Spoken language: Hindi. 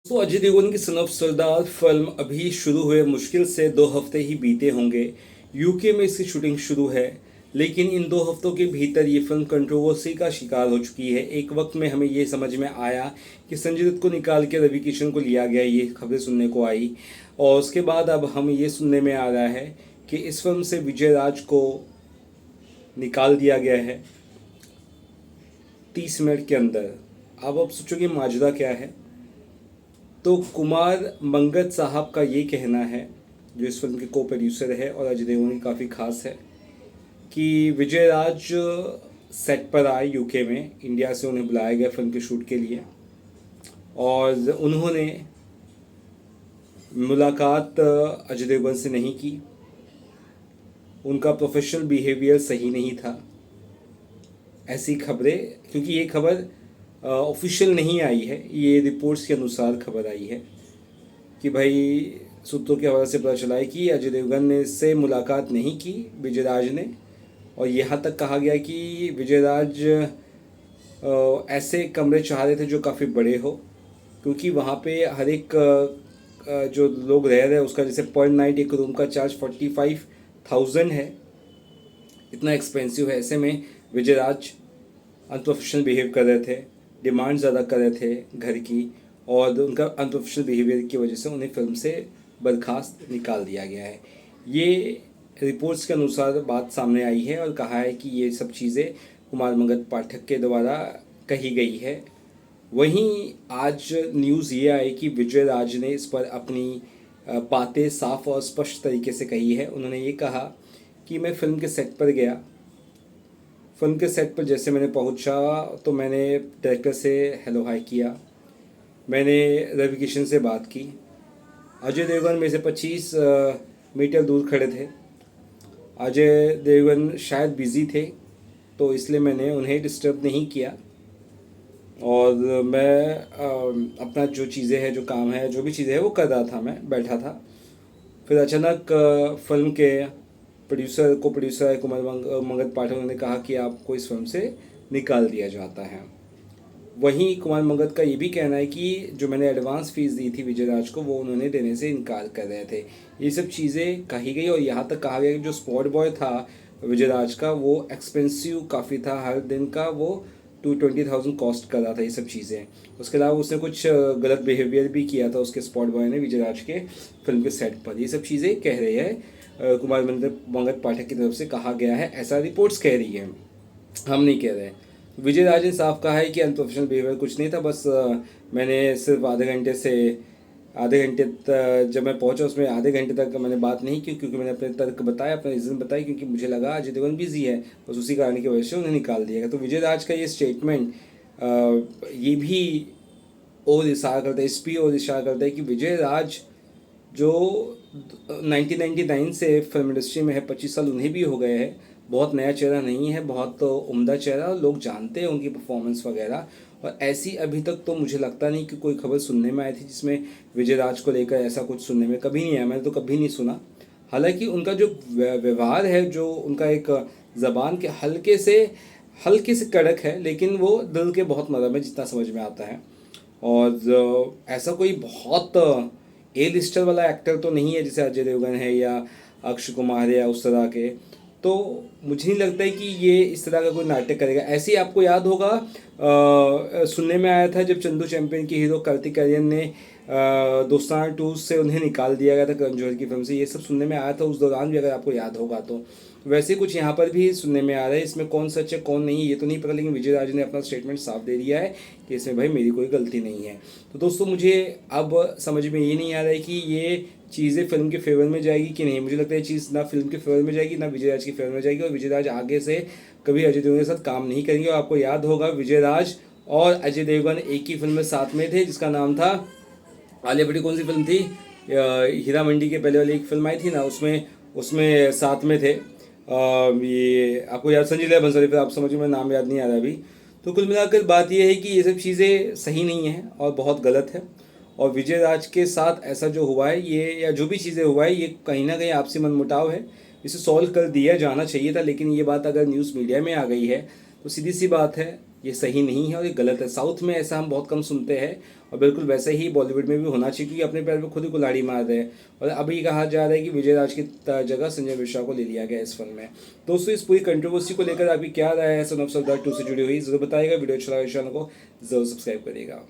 तो अजय देवगन की सन ऑफ सरदार फिल्म अभी शुरू हुए मुश्किल से 2 हफ्ते ही बीते होंगे। यूके में इसकी शूटिंग शुरू है, लेकिन इन 2 हफ्तों के भीतर ये फिल्म कंट्रोवर्सी का शिकार हो चुकी है। एक वक्त में हमें ये समझ में आया कि संजय दत्त को निकाल के रवि किशन को लिया गया, ये खबरें सुनने को आई। और उसके बाद अब हम ये सुनने में आ रहा है कि इस फिल्म से विजय राज को निकाल दिया गया है 30 मिनट के अंदर। अब आप सोचोगे माजरा क्या है। तो कुमार मंगत साहब का ये कहना है, जो इस फिल्म के को प्रोड्यूसर है और अजय देवगन की काफ़ी खास है, कि विजय राज सेट पर आए यूके में। इंडिया से उन्हें बुलाया गया फिल्म के शूट के लिए और उन्होंने मुलाकात अजय देवगन से नहीं की। उनका प्रोफेशनल बिहेवियर सही नहीं था, ऐसी खबरें। क्योंकि ये खबर ऑफिशियल नहीं आई है, ये रिपोर्ट्स के अनुसार खबर आई है कि भाई सूत्रों के हवाले से पता चला है कि अजय देवगन ने से मुलाकात नहीं की विजय राज ने। और यहाँ तक कहा गया कि विजय राज ऐसे कमरे चाह रहे थे जो काफ़ी बड़े हो, क्योंकि वहाँ पे हर एक जो लोग रह रहे हैं उसका जैसे पर नाइट एक रूम का चार्ज 45,000 है। इतना एक्सपेंसिव है। ऐसे में विजय राज अनप्रोफेशनल बिहेव कर रहे थे, डिमांड ज़्यादा कर रहे थे घर की, और उनका अनप्रोफेशनल बिहेवियर की वजह से उन्हें फिल्म से बर्खास्त निकाल दिया गया है। ये रिपोर्ट्स के अनुसार बात सामने आई है और कहा है कि ये सब चीज़ें कुमार मंगत पाठक के द्वारा कही गई है। वहीं आज न्यूज़ ये आई कि विजय राज ने इस पर अपनी बातें साफ और स्पष्ट तरीके से कही है। उन्होंने ये कहा कि मैं फिल्म के सेट पर गया, फिल्म के सेट पर जैसे मैंने पहुंचा तो मैंने डायरेक्टर से हेलो हाय किया, मैंने रवि किशन से बात की। अजय देवगन मेरे से 25 मीटर दूर खड़े थे। अजय देवगन शायद बिज़ी थे, तो इसलिए मैंने उन्हें डिस्टर्ब नहीं किया और मैं अपना जो चीज़ें हैं, जो काम है, जो भी चीज़ें हैं वो कर रहा था, मैं बैठा था। फिर अचानक फिल्म के प्रोड्यूसर कुमार मंगत पाठक ने कहा कि आपको इस फिल्म से निकाल दिया जाता है। वहीं कुमार मंगत का ये भी कहना है कि जो मैंने एडवांस फीस दी थी विजय राज को, वो उन्होंने देने से इनकार कर रहे थे। ये सब चीज़ें कही गई और यहाँ तक कहा गया कि जो स्पॉट बॉय था विजय राज का, वो एक्सपेंसिव काफ़ी था। हर दिन का वो 20,000 कॉस्ट कर रहा था ये सब चीज़ें। उसके अलावा उसने कुछ गलत बिहेवियर भी किया था उसके स्पॉट बॉय ने विजय राज के फिल्म के सेट पर। ये सब चीज़ें कह रही है कुमार मंगत पाठक की तरफ से कहा गया है, ऐसा रिपोर्ट्स कह रही है, हम नहीं कह रहे। विजय राज ने साफ कहा है कि अनप्रोफेशनल बिहेवियर कुछ नहीं था, बस मैंने सिर्फ आधे घंटे जब मैं पहुंचा उसमें आधे घंटे तक मैंने बात नहीं की, क्योंकि मैंने अपने तर्क बताया, अपने रीज़न बताई, क्योंकि मुझे लगा अजय देवगन बिजी है, बस उसी कारण की वजह से उन्हें निकाल दिया गया। तो विजय राज का ये स्टेटमेंट ये भी और इशारा करता है, इस भी और इशारा करता है कि विजय राज जो 1999 से फिल्म इंडस्ट्री में है, 25 साल उन्हें भी हो गए हैं, बहुत नया चेहरा नहीं है, बहुत उम्दा चेहरा, लोग जानते हैं उनकी परफॉर्मेंस वगैरह। और ऐसी अभी तक तो मुझे लगता नहीं कि कोई खबर सुनने में आई थी जिसमें विजय राज को लेकर ऐसा कुछ सुनने में कभी नहीं आया, मैंने तो कभी नहीं सुना। हालांकि उनका जो व्यवहार है, जो उनका एक ज़बान के हल्के से कड़क है, लेकिन वो दिल के बहुत नरम है जितना समझ में आता है। और ऐसा कोई बहुत ए लिस्टर वाला एक्टर तो नहीं है जैसे अजय देवगन है या अक्षय कुमार है या उस तरह के। तो मुझे नहीं लगता है कि ये इस तरह का कोई नाटक करेगा। ऐसे ही आपको याद होगा सुनने में आया था जब चंदू चैंपियन की हीरो कार्तिक आर्यन ने दोस्ताना 2 से उन्हें निकाल दिया गया था करण जौहर की फिल्म से। ये सब सुनने में आया था उस दौरान भी, अगर आपको याद होगा तो। वैसे कुछ यहाँ पर भी सुनने में आ रहा है। इसमें कौन सच है कौन नहीं ये तो नहीं पता, लेकिन विजय राज ने अपना स्टेटमेंट साफ दे दिया है कि इसमें भाई मेरी कोई गलती नहीं है। तो दोस्तों मुझे अब समझ में ये नहीं आ रहा है कि ये चीज़ें फिल्म के फेवर में जाएगी कि नहीं। मुझे लगता है ये चीज़ ना फिल्म के फेवर में जाएगी ना विजय राज के फेवर में जाएगी, और विजय राज आगे से कभी अजय देवगन के साथ काम नहीं करेंगे। और आपको याद होगा विजय राज और अजय देवगन एक ही फिल्म में साथ में थे, जिसका नाम था आलिया भट्ट की कौन सी फिल्म थी, हीरा मंडी के पहले वाली एक फिल्म आई थी ना, उसमें उसमें साथ में थे। ये आपको याद, संजय लीला भंसाली, फिर आप समझिए मेरा नाम याद नहीं आ रहा अभी। तो कुल मिलाकर बात यह है कि ये सब चीज़ें सही नहीं है और बहुत गलत है। और विजय राज के साथ ऐसा जो हुआ है ये, या जो भी चीज़ें हुआ है, ये कहीं ना कहीं आपसी मनमुटाव है, इसे सॉल्व कर दिया जाना चाहिए था। लेकिन ये बात अगर न्यूज़ मीडिया में आ गई है तो सीधी सी बात है, ये सही नहीं है और ये गलत है। साउथ में ऐसा हम बहुत कम सुनते हैं और बिल्कुल वैसे ही बॉलीवुड में भी होना चाहिए, क्योंकि अपने पैर पे खुद ही कुल्हाड़ी मार रहे हैं। और अभी कहा जा रहा है कि विजय राज की जगह संजय मिश्रा को ले लिया गया इस फिल्म में। दोस्तों, इस पूरी कंट्रोवर्सी को लेकर आपकी क्या राय है सन ऑफ सरदार 2 से जुड़ी हुई, जरूर बताइएगा। वीडियो अच्छा लगा चैनल को जरूर सब्सक्राइब करिएगा।